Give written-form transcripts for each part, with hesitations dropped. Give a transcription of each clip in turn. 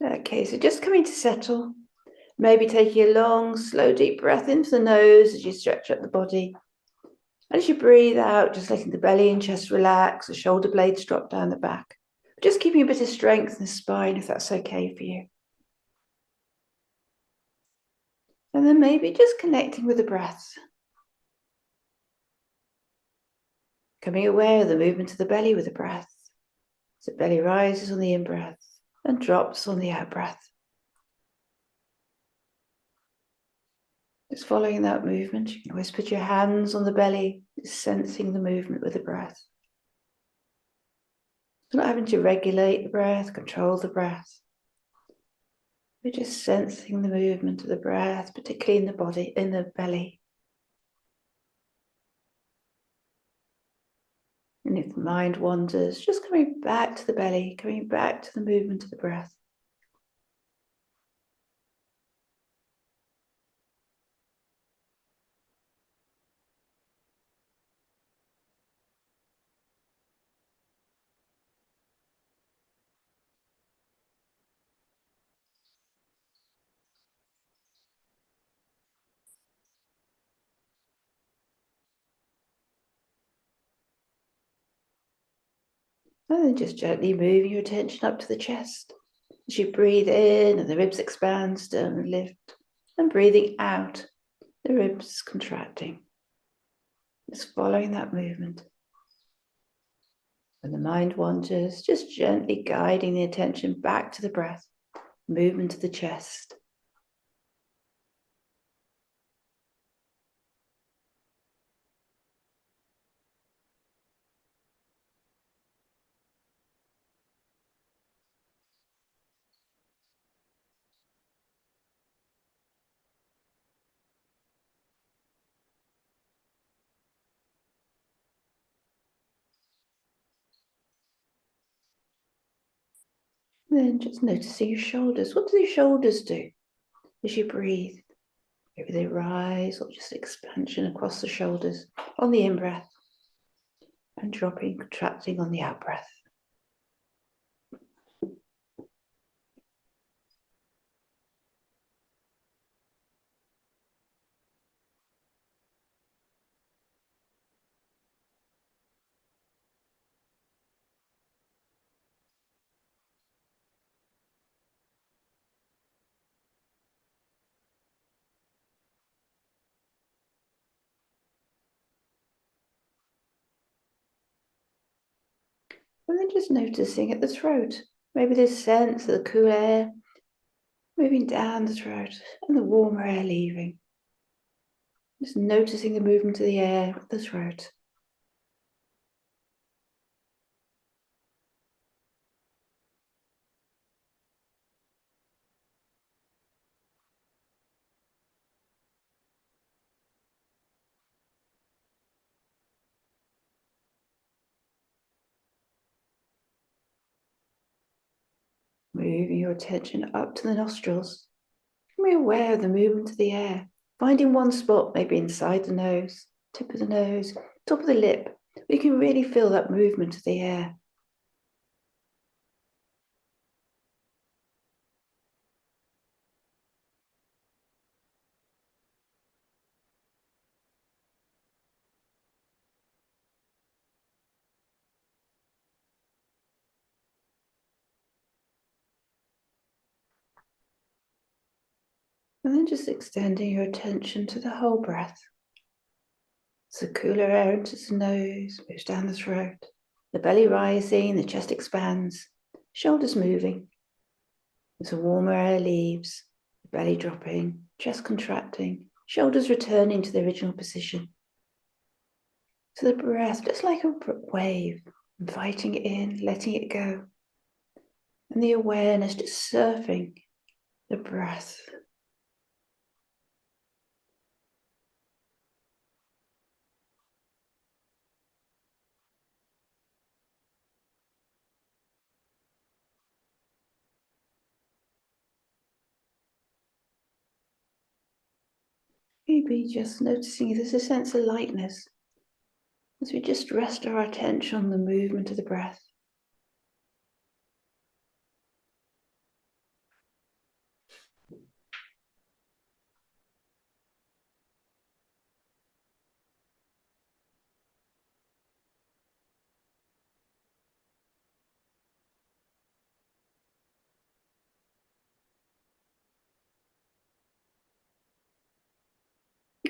Okay, so just coming to settle. Maybe taking a long, slow, deep breath into the nose as you stretch up the body. And as you breathe out, just letting the belly and chest relax, the shoulder blades drop down the back. Just keeping a bit of strength in the spine, if that's okay for you. And then maybe just connecting with the breath. Becoming aware of the movement of the belly with the breath. So the belly rises on the in-breath and drops on the out-breath. Just following that movement. You can always put your hands on the belly, sensing the movement with the breath. Not having to regulate the breath, control the breath. We're just sensing the movement of the breath, particularly in the body, in the belly. And if the mind wanders, just coming back to the belly, coming back to the movement of the breath. And then just gently moving your attention up to the chest. As you breathe in and the ribs expand, sternum lift. And breathing out, the ribs contracting. Just following that movement. When the mind wanders, just gently guiding the attention back to the breath, movement of the chest. And then just noticing your shoulders. What do your shoulders do as you breathe? Maybe they rise or just expansion across the shoulders on the in-breath and dropping, contracting on the out-breath. And then just noticing at the throat. Maybe this sense of the cool air moving down the throat and the warmer air leaving. Just noticing the movement of the air at the throat. Moving your attention up to the nostrils. Be aware of the movement of the air. Finding one spot, maybe inside the nose, tip of the nose, top of the lip, where you can really feel that movement of the air. And then just extending your attention to the whole breath. So cooler air enters the nose, moves down the throat, the belly rising, the chest expands, shoulders moving. As the warmer air leaves, the belly dropping, chest contracting, shoulders returning to the original position. So the breath, just like a wave, inviting it in, letting it go. And the awareness just surfing the breath. Maybe just noticing if there's a sense of lightness as we just rest our attention on the movement of the breath.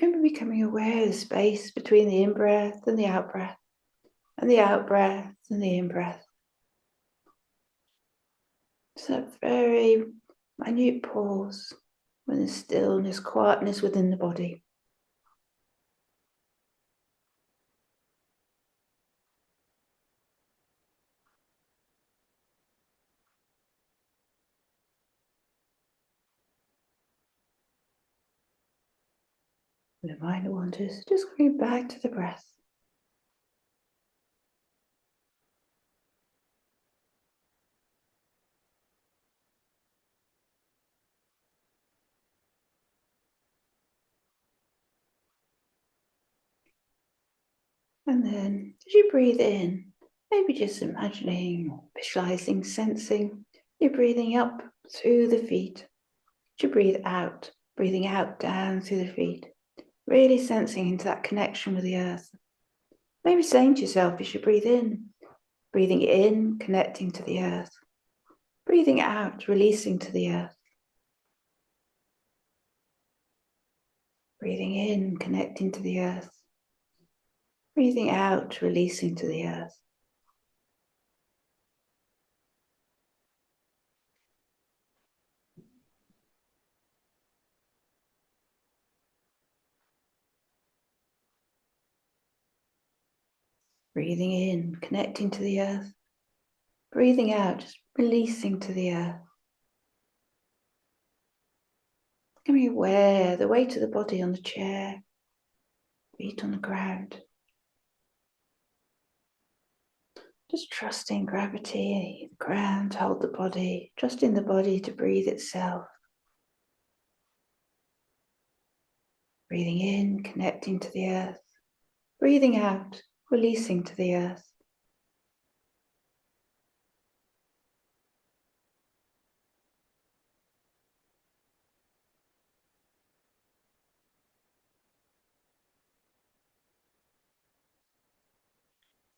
remember becoming aware of the space between the in-breath and the out-breath, and the out-breath and the in-breath. It's a very minute pause when there's stillness, quietness within the body. When the mind wanders, just coming back to the breath. And then as you breathe in, maybe just imagining or visualizing, sensing you're breathing up through the feet. As you breathe out, breathing out down through the feet, really sensing into that connection with the earth. Maybe saying to yourself as you breathe in, breathing in, connecting to the earth. Breathing out, releasing to the earth. Breathing in, connecting to the earth. Breathing out, releasing to the earth. Breathing in, connecting to the earth. Breathing out, just releasing to the earth. Becoming aware, the weight of the body on the chair, feet on the ground. Just trusting gravity, the ground to hold the body, trusting the body to breathe itself. Breathing in, connecting to the earth. Breathing out, releasing to the earth.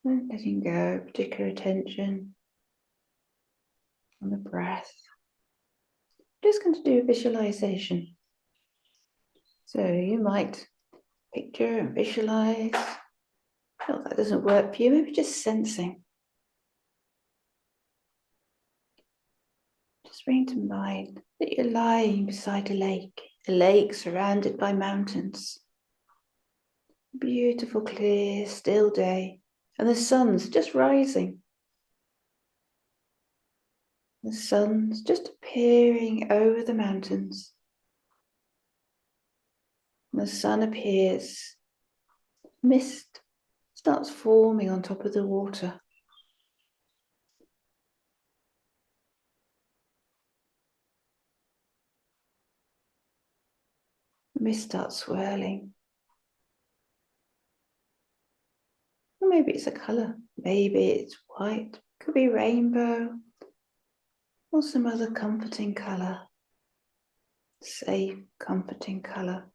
And letting go, particular attention on the breath. Just going to do a visualization. So you might picture and visualize. If that doesn't work for you, maybe just sensing. Just bring to mind that you're lying beside a lake surrounded by mountains. Beautiful, clear, still day, and the sun's just rising. The sun's just appearing over the mountains. And the sun appears, mist starts forming on top of the water. The mist starts swirling. Or maybe it's a colour. Maybe it's white. Could be rainbow. Or some other comforting colour. Safe, comforting colour.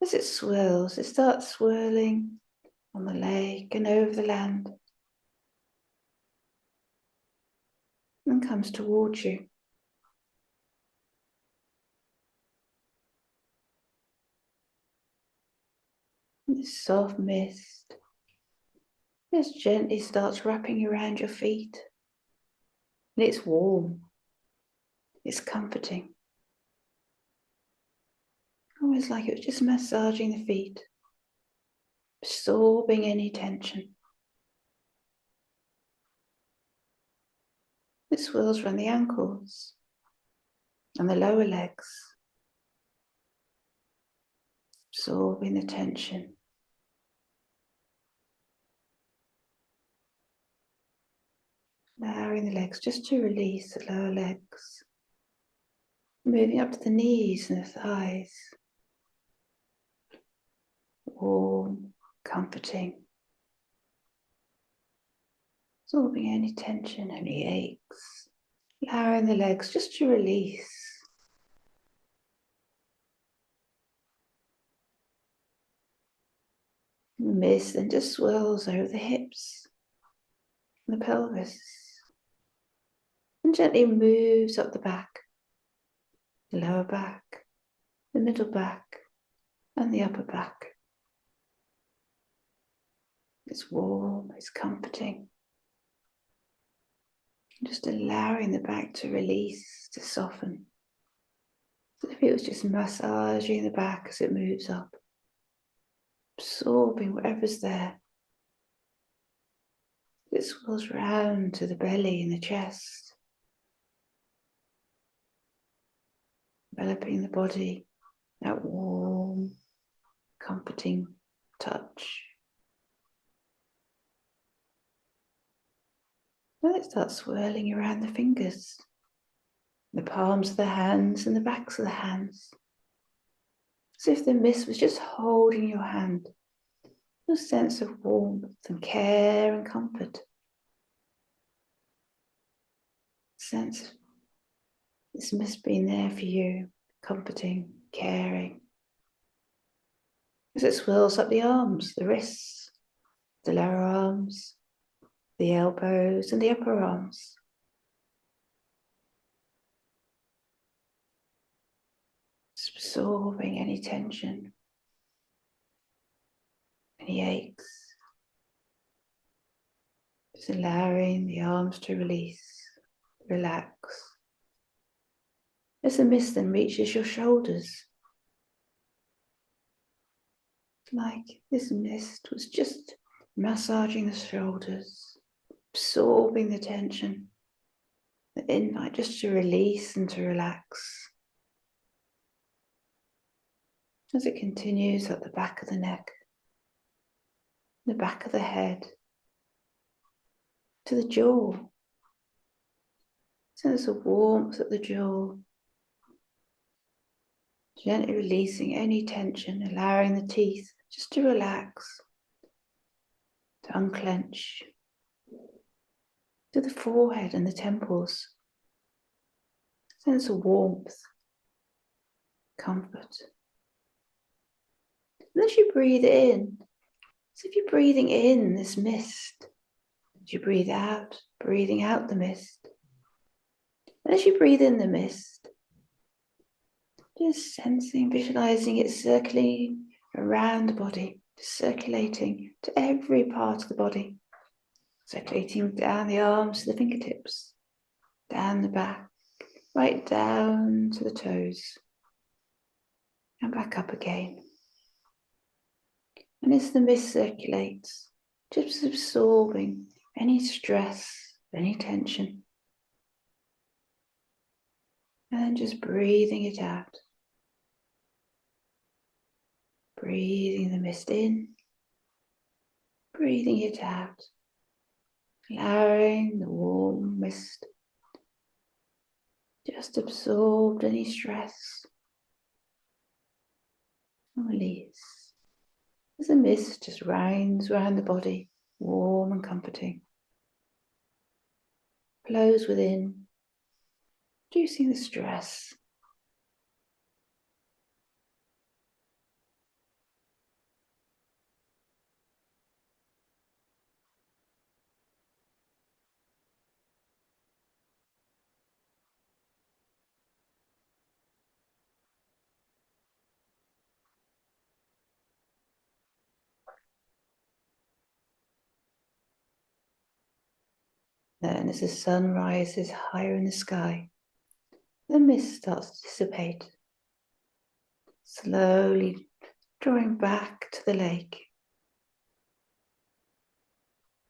As it swirls, it starts swirling on the lake and over the land. And comes towards you. This soft mist just gently starts wrapping around your feet. And it's warm. It's comforting. Almost like it was just massaging the feet, absorbing any tension. It swirls around the ankles and the lower legs, absorbing the tension. Allowing the legs just to release the lower legs. Moving up to the knees and the thighs. Warm, comforting. Absorbing any tension, any aches. Allowing the legs just to release. The mist then just swirls over the hips and the pelvis. And gently moves up the back, the lower back, the middle back, and the upper back. It's warm, it's comforting. Just allowing the back to release, to soften. As if it was just massaging the back as it moves up. Absorbing whatever's there. It swirls round to the belly and the chest. Enveloping the body, that warm, comforting touch. Then it starts swirling around the fingers, the palms of the hands and the backs of the hands. As if the mist was just holding your hand. A sense of warmth and care and comfort. Sense of this mist being there for you, comforting, caring. As it swirls up the arms, the wrists, the lower arms, the elbows and the upper arms. Just absorbing any tension, any aches. Just allowing the arms to release, relax. As the mist then reaches your shoulders. It's like this mist was just massaging the shoulders, absorbing the tension, the invite just to release and to relax. As it continues up the back of the neck, the back of the head, to the jaw. Sense of warmth at the jaw. Gently releasing any tension, allowing the teeth just to relax, to unclench. To the forehead and the temples. Sense of warmth, comfort. And as you breathe in, as if you're breathing in this mist, as you breathe out, breathing out the mist. And as you breathe in the mist, just sensing, visualizing it circling around the body, circulating to every part of the body, circulating down the arms to the fingertips, down the back, right down to the toes, and back up again. And as the mist circulates, just absorbing any stress, any tension, and then just breathing it out. Breathing the mist in, breathing it out, allowing the warm mist just absorb any stress and release. As the mist just rounds around the body, warm and comforting, flows within, reducing the stress. Then as the sun rises higher in the sky, the mist starts to dissipate, slowly drawing back to the lake,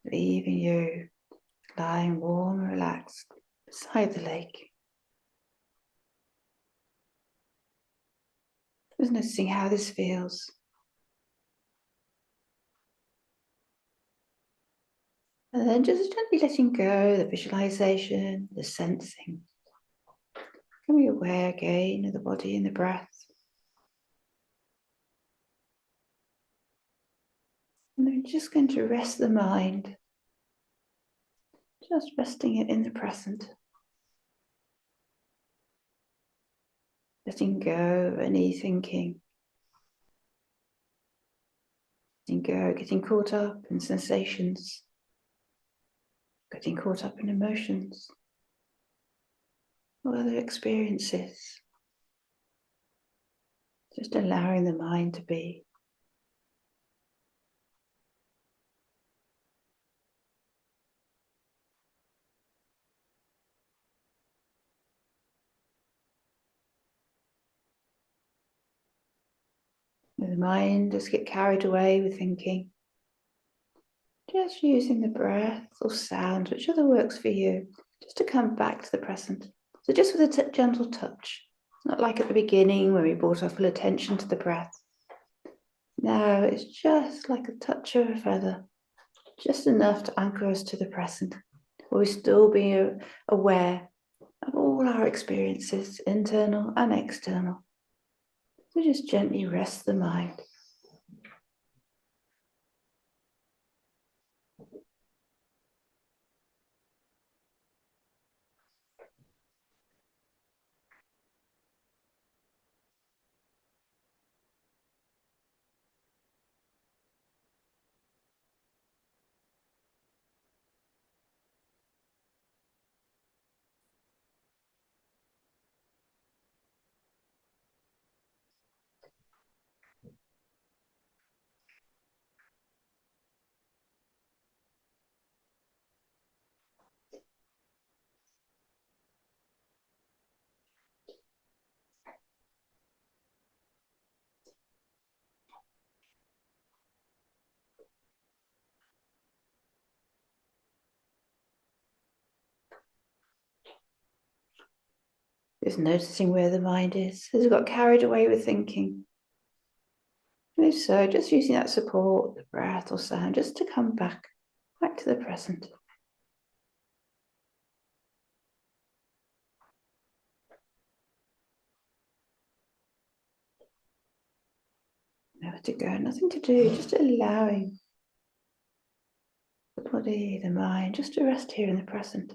leaving you lying warm and relaxed beside the lake. Just noticing how this feels. And then just gently letting go the visualization, the sensing. Becoming aware again of the body and the breath. And then just going to rest the mind. Just resting it in the present. Letting go of any thinking. Letting go, getting caught up in sensations. Getting caught up in emotions. Or other experiences. Just allowing the mind to be. The mind just get carried away with thinking. Just using the breath or sound, whichever works for you, just to come back to the present. So just with a gentle touch. Not like at the beginning when we brought our full attention to the breath. No, it's just like a touch of a feather, just enough to anchor us to the present, where we still be aware of all our experiences, internal and external. So just gently rest the mind. Just noticing where the mind is. Has it got carried away with thinking? And if so, just using that support, the breath or sound, just to come back to the present. Nowhere to go, nothing to do, just allowing the body, the mind, just to rest here in the present.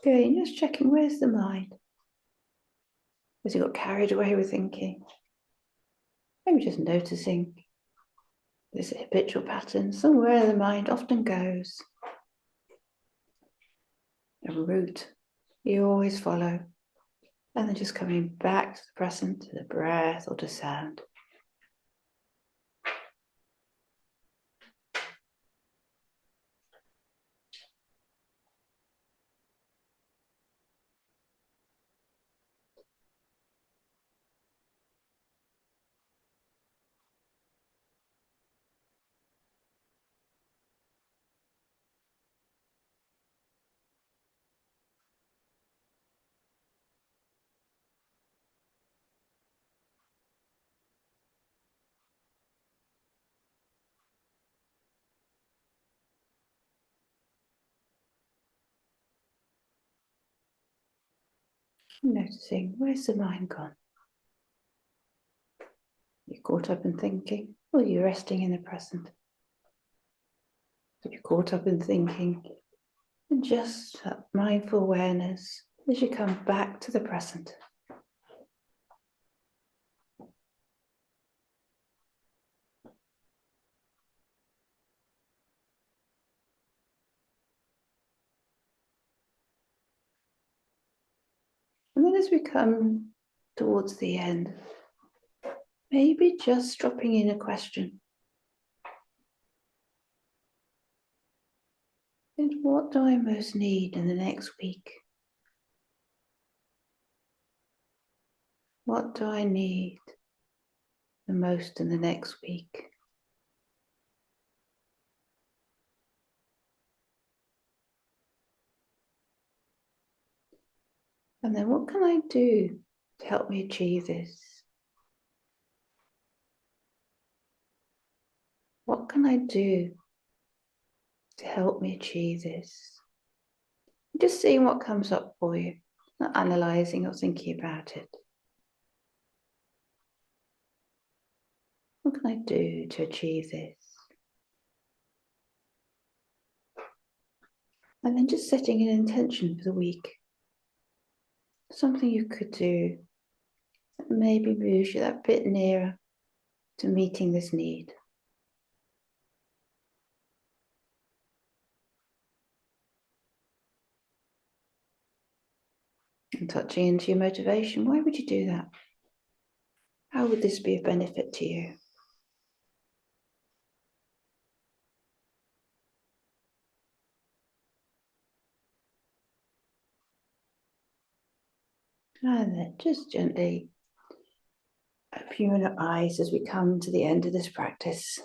Okay, just checking, where's the mind? Has it got carried away with thinking? Maybe just noticing this habitual pattern, somewhere the mind often goes. A route you always follow. And then just coming back to the present, to the breath or to sound. Noticing, where's the mind gone? You're caught up in thinking, or you're resting in the present? If you're caught up in thinking, and just that mindful awareness as you come back to the present. And then as we come towards the end, maybe just dropping in a question. And what do I most need in the next week? What do I need the most in the next week? And then what can I do to help me achieve this? What can I do to help me achieve this? Just seeing what comes up for you, not analysing or thinking about it. What can I do to achieve this? And then just setting an intention for the week. Something you could do that maybe moves you that bit nearer to meeting this need. And touching into your motivation, why would you do that? How would this be of benefit to you? And then just gently open your eyes as we come to the end of this practice.